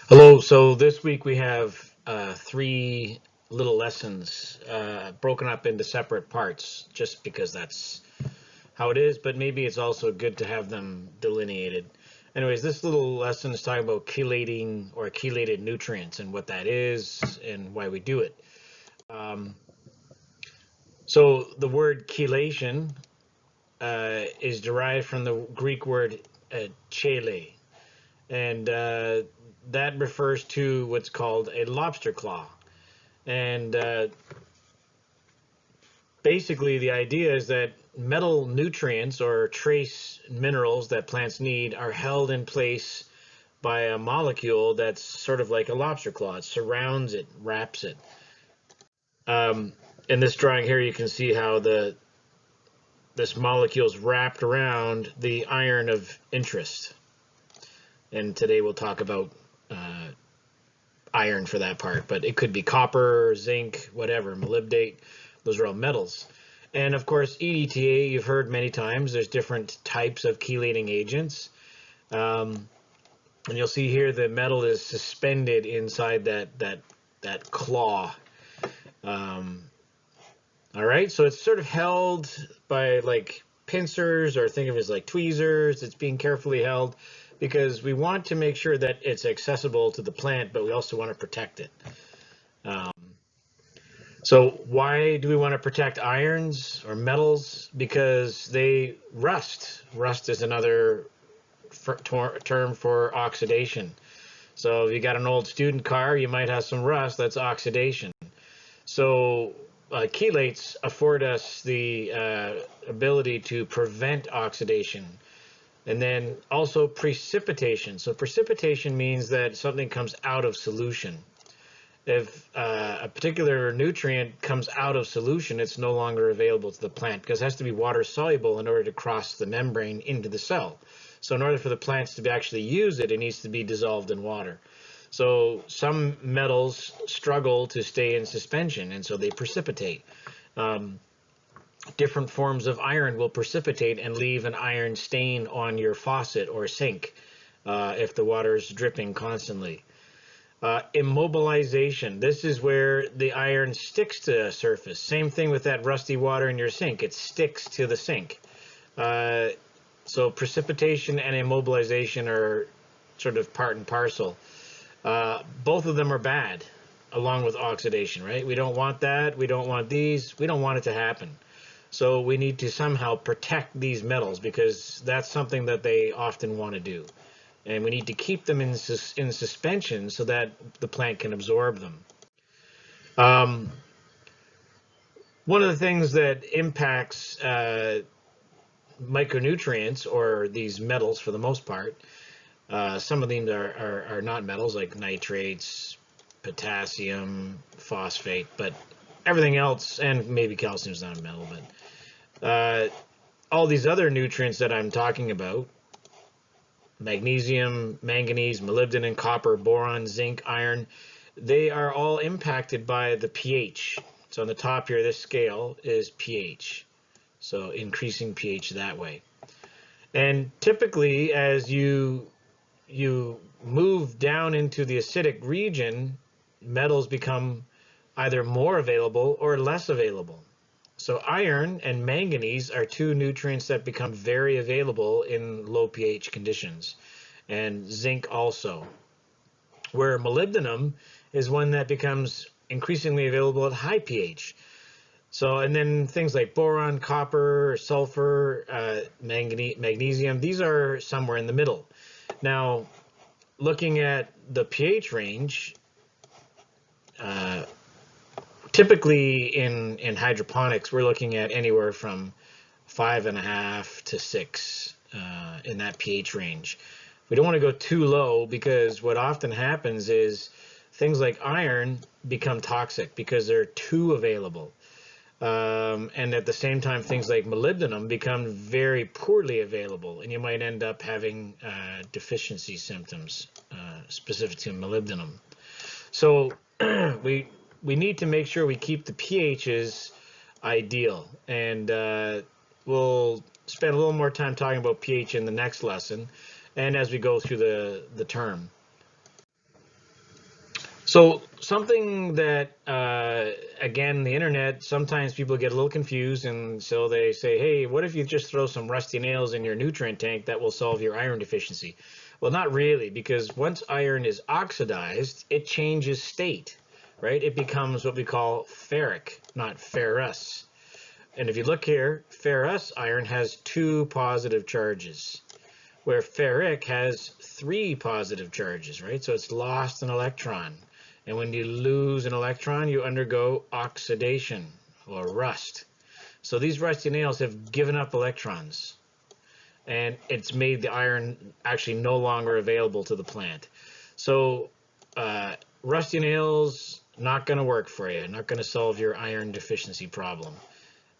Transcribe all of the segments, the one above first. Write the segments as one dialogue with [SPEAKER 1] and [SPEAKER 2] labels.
[SPEAKER 1] Hello, so this week we have three little lessons broken up into separate parts just because that's how it is, but maybe it's also good to have them delineated. Anyways, this little lesson is talking about chelating or chelated nutrients and what that is and why we do it. Um, so the word chelation is derived from the Greek word chele, and that refers to what's called a lobster claw. And basically, the idea is that metal nutrients or trace minerals that plants need are held in place by a molecule that's sort of like a lobster claw. It surrounds it, wraps it. In this drawing here, you can see how this molecule is wrapped around the iron of interest. And today we'll talk about iron for that part, but it could be copper, zinc, whatever, molybdate. Those are all metals. And of course, EDTA, you've heard many times, there's different types of chelating agents. And you'll see here the metal is suspended inside that claw. All right, so it's sort of held by like pincers, or think of it as like tweezers. It's being carefully held because we want to make sure that it's accessible to the plant, but we also want to protect it. So why do we want to protect irons or metals? Because they rust. Rust is another term for oxidation. So if you got an old student car, you might have some rust. That's oxidation. So chelates afford us the ability to prevent oxidation. And then also precipitation. So precipitation means that something comes out of solution. If a particular nutrient comes out of solution, it's no longer available to the plant because it has to be water soluble in order to cross the membrane into the cell. So in order for the plants to actually use it, it needs to be dissolved in water. So some metals struggle to stay in suspension, and so they precipitate. Different forms of iron will precipitate and leave an iron stain on your faucet or sink if the water is dripping constantly. Immobilization. This is where the iron sticks to the surface. Same thing with that rusty water in your sink. It sticks to the sink. So precipitation and immobilization are sort of part and parcel. Both of them are bad, along with oxidation, right? We don't want that. We don't want these. We don't want it to happen. So we need to somehow protect these metals because that's something that they often want to do. And we need to keep them in suspension so that the plant can absorb them. One of the things that impacts micronutrients, or these metals for the most part, some of them are not metals like nitrates, potassium, phosphate, but everything else, and maybe calcium is not a metal, but all these other nutrients that I'm talking about, magnesium, manganese, molybdenum, copper, boron, zinc, iron, they are all impacted by the pH. So on the top here, this scale is pH. So increasing pH that way. And typically, as you move down into the acidic region, metals become either more available or less available. So iron and manganese are two nutrients that become very available in low pH conditions, and zinc also. Where molybdenum is one that becomes increasingly available at high pH. So, and then things like boron, copper, sulfur, magnesium, these are somewhere in the middle. Now, looking at the pH range, typically in hydroponics, we're looking at anywhere from 5.5 to 6 in that pH range. We don't want to go too low because what often happens is things like iron become toxic because they're too available. And at the same time, things like molybdenum become very poorly available, and you might end up having deficiency symptoms specific to molybdenum. So we need to make sure we keep the pHs ideal, and we'll spend a little more time talking about pH in the next lesson and as we go through the term. So something that, again, the internet, sometimes people get a little confused, and so they say, hey, what if you just throw some rusty nails in your nutrient tank that will solve your iron deficiency? Well, not really, because once iron is oxidized, it changes state, right? It becomes what we call ferric, not ferrous. And if you look here, ferrous iron has 2 positive charges, where ferric has 3 positive charges, right? So it's lost an electron. And when you lose an electron, you undergo oxidation or rust. So these rusty nails have given up electrons, and it's made the iron actually no longer available to the plant. So rusty nails, not going to work for you, not going to solve your iron deficiency problem.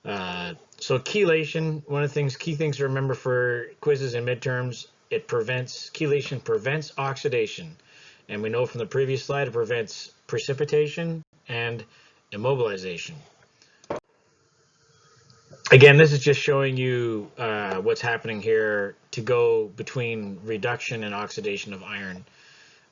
[SPEAKER 1] So chelation, one of the key things to remember for quizzes and midterms, chelation prevents oxidation. And we know from the previous slide, it prevents precipitation and immobilization. Again, this is just showing you what's happening here to go between reduction and oxidation of iron.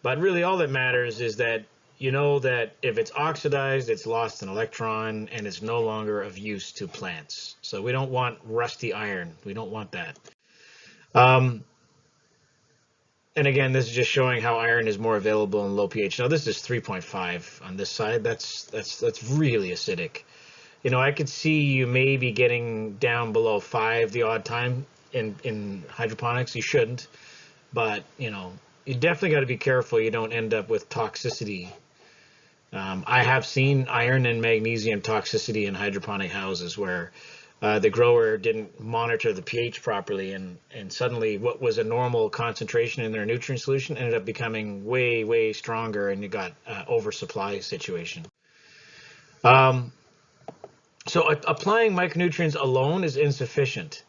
[SPEAKER 1] But really all that matters is that you know that if it's oxidized, it's lost an electron and it's no longer of use to plants. So we don't want rusty iron. We don't want that. And again, this is just showing how iron is more available in low pH. Now this is 3.5 on this side. That's really acidic. You know, I could see you maybe getting down below 5 the odd time in hydroponics. You shouldn't, but you know, you definitely got to be careful you don't end up with toxicity. I have seen iron and magnesium toxicity in hydroponic houses where the grower didn't monitor the pH properly, and suddenly what was a normal concentration in their nutrient solution ended up becoming way, way stronger, and you got oversupply situation. So applying micronutrients alone is insufficient.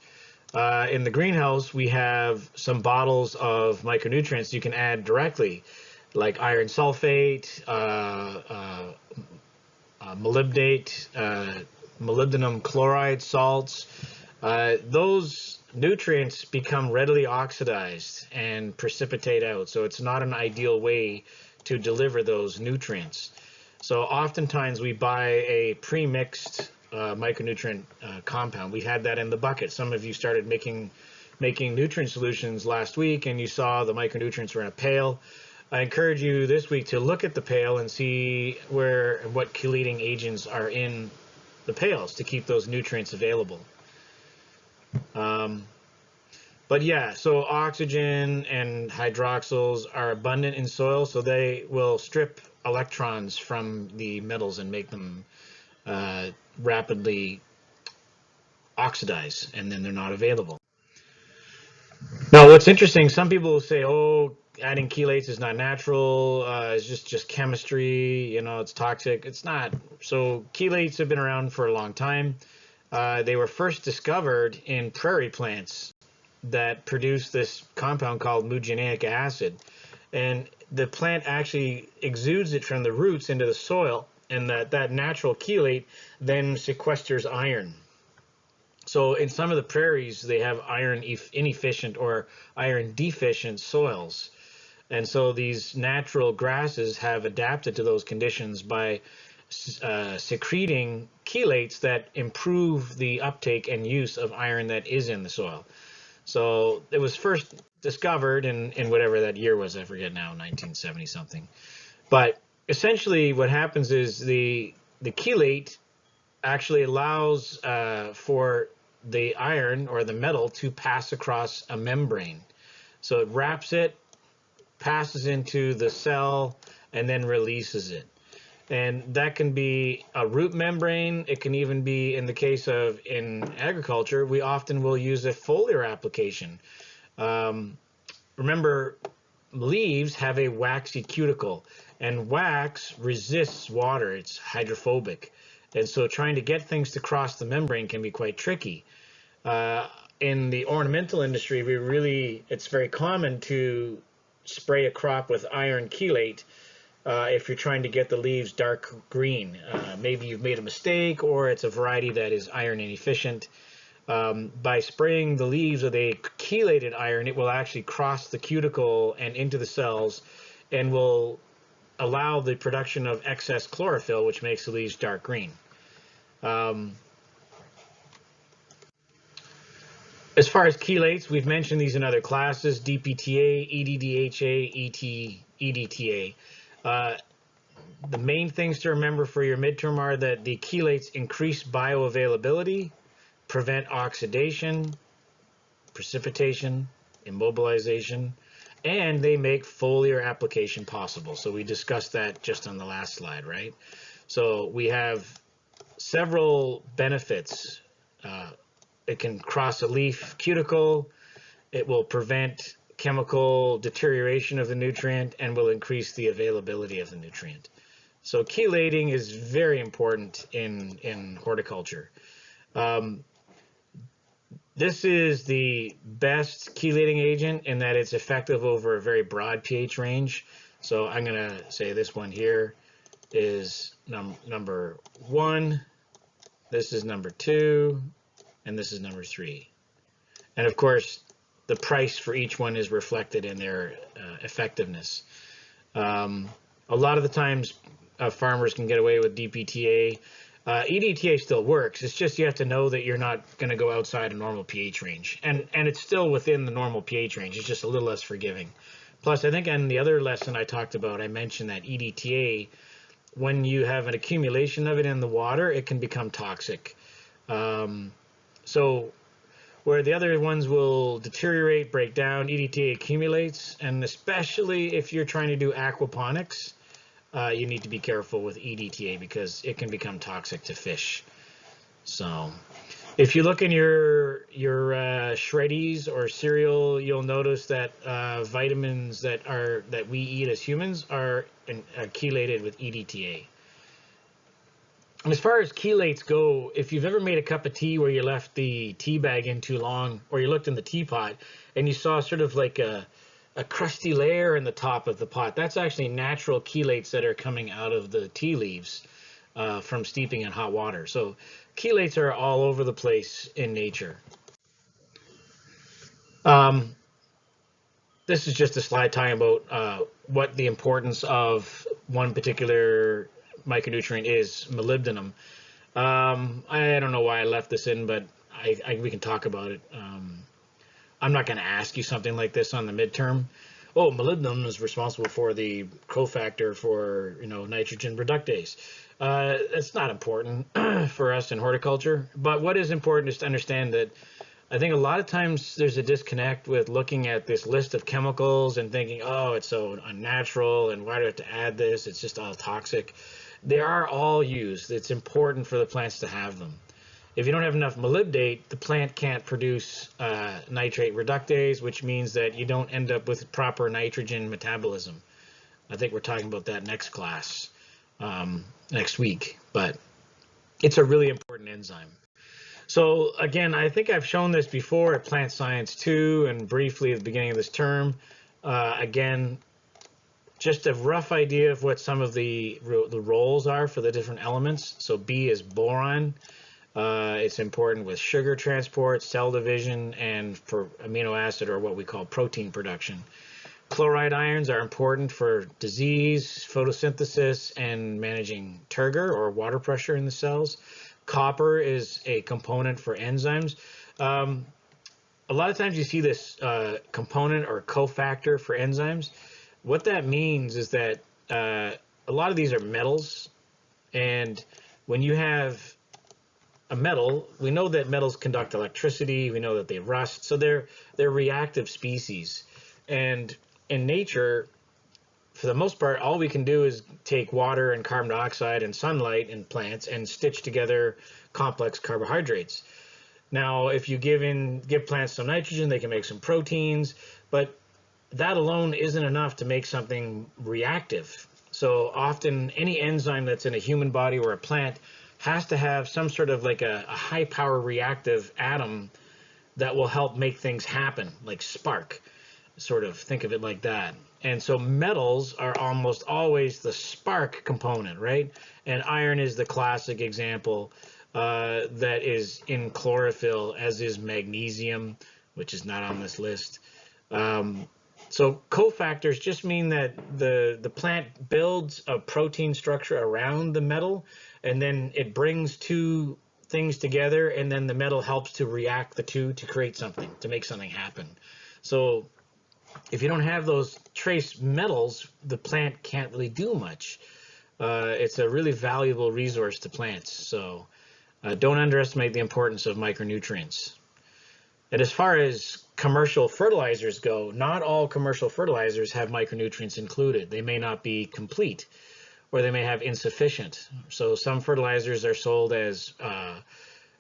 [SPEAKER 1] In the greenhouse, we have some bottles of micronutrients you can add directly, like iron sulfate, molybdate, molybdenum chloride salts. Those nutrients become readily oxidized and precipitate out, so it's not an ideal way to deliver those nutrients. So oftentimes we buy a pre-mixed micronutrient compound. We had that in the bucket. Some of you started making nutrient solutions last week, and you saw the micronutrients were in a pail. I encourage you this week to look at the pail and see what chelating agents are in the pails to keep those nutrients available. But yeah, so oxygen and hydroxyls are abundant in soil, so they will strip electrons from the metals and make them rapidly oxidize, and then they're not available. Now, what's interesting, some people will say, oh, adding chelates is not natural, it's just chemistry, you know, it's toxic. It's not. So chelates have been around for a long time. They were first discovered in prairie plants that produce this compound called mugenic acid. And the plant actually exudes it from the roots into the soil, and that natural chelate then sequesters iron. So in some of the prairies, they have iron inefficient or iron deficient soils. And so these natural grasses have adapted to those conditions by secreting chelates that improve the uptake and use of iron that is in the soil. So it was first discovered in whatever that year was, I forget now, 1970 something. But essentially what happens is the chelate actually allows for the iron or the metal to pass across a membrane. So it wraps it, passes into the cell, and then releases it. And that can be a root membrane. It can even be, in the case of in agriculture, we often will use a foliar application. Remember, leaves have a waxy cuticle, and wax resists water. It's hydrophobic. And so trying to get things to cross the membrane can be quite tricky. In the ornamental industry, it's very common to spray a crop with iron chelate if you're trying to get the leaves dark green. Maybe you've made a mistake, or it's a variety that is iron inefficient. By spraying the leaves with a chelated iron, it will actually cross the cuticle and into the cells and will allow the production of excess chlorophyll, which makes the leaves dark green. As far as chelates, we've mentioned these in other classes: DPTA, EDDHA, EDTA. The main things to remember for your midterm are that the chelates increase bioavailability, prevent oxidation, precipitation, immobilization, and they make foliar application possible. So we discussed that just on the last slide, right? So we have several benefits. It can cross a leaf cuticle, it will prevent chemical deterioration of the nutrient, and will increase the availability of the nutrient. So chelating is very important in horticulture. This is the best chelating agent in that it's effective over a very broad pH range. So I'm going to say this one here is number 1, this is number 2, and this is number 3. And of course, the price for each one is reflected in their effectiveness. A lot of the times, farmers can get away with DPTA. EDTA still works. It's just you have to know that you're not going to go outside a normal pH range. And it's still within the normal pH range. It's just a little less forgiving. Plus, I think in the other lesson I talked about, I mentioned that EDTA, when you have an accumulation of it in the water, it can become toxic. So where the other ones will deteriorate, break down, EDTA accumulates, and especially if you're trying to do aquaponics, you need to be careful with EDTA because it can become toxic to fish. So if you look in your shreddies or cereal, you'll notice that vitamins that we eat as humans are chelated with EDTA. And as far as chelates go, if you've ever made a cup of tea where you left the tea bag in too long, or you looked in the teapot and you saw sort of like a crusty layer in the top of the pot, that's actually natural chelates that are coming out of the tea leaves from steeping in hot water. So chelates are all over the place in nature. This is just a slide talking about what the importance of one particular micronutrient is, molybdenum. I don't know why I left this in, but we can talk about it. I'm not going to ask you something like this on the midterm. Oh, molybdenum is responsible for the cofactor for nitrogen reductase. It's not important for us in horticulture, but what is important is to understand that I think a lot of times there's a disconnect with looking at this list of chemicals and thinking, oh, it's so unnatural and why do I have to add this? It's just all toxic. They are all used. It's important for the plants to have them. If you don't have enough molybdate, the plant can't produce nitrate reductase, which means that you don't end up with proper nitrogen metabolism. I think we're talking about that next class, next week, but it's a really important enzyme. So again, I think I've shown this before at Plant Science 2 and briefly at the beginning of this term. Again, just a rough idea of what some of the roles are for the different elements. So B is boron. It's important with sugar transport, cell division, and for amino acid or what we call protein production. Chloride ions are important for disease, photosynthesis, and managing turgor or water pressure in the cells. Copper is a component for enzymes. A lot of times you see this component or cofactor for enzymes. What that means is that a lot of these are metals, and when you have a metal, we know that metals conduct electricity, we know that they rust, so they're reactive species. And in nature, for the most part, all we can do is take water and carbon dioxide and sunlight in plants and stitch together complex carbohydrates. Now, if you give plants some nitrogen, they can make some proteins, but that alone isn't enough to make something reactive. So often any enzyme that's in a human body or a plant has to have some sort of like a high power reactive atom that will help make things happen, like spark, sort of think of it like that. And so metals are almost always the spark component, right? And iron is the classic example that is in chlorophyll, as is magnesium, which is not on this list. So cofactors just mean that the plant builds a protein structure around the metal, and then it brings two things together, and then the metal helps to react the two to create something, to make something happen. So if you don't have those trace metals, the plant can't really do much. It's a really valuable resource to plants. So don't underestimate the importance of micronutrients. And as far as commercial fertilizers go, not all commercial fertilizers have micronutrients included. They may not be complete, or they may have insufficient. So some fertilizers are sold as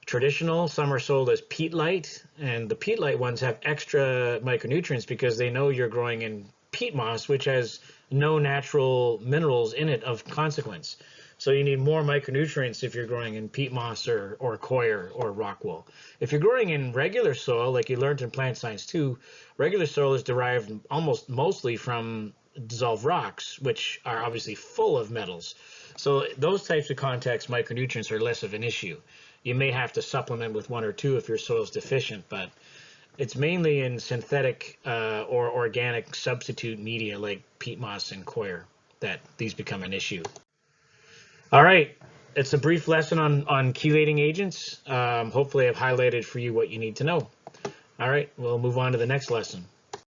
[SPEAKER 1] traditional, some are sold as peat light, and the peat light ones have extra micronutrients because they know you're growing in peat moss, which has no natural minerals in it of consequence. So you need more micronutrients if you're growing in peat moss or coir or rock wool. If you're growing in regular soil, like you learned in plant science 2, regular soil is derived almost mostly from dissolved rocks, which are obviously full of metals. So those types of contexts, micronutrients are less of an issue. You may have to supplement with one or two if your soil is deficient, but it's mainly in synthetic or organic substitute media like peat moss and coir that these become an issue. All right, it's a brief lesson on chelating agents. Hopefully I've highlighted for you what you need to know. All right, we'll move on to the next lesson.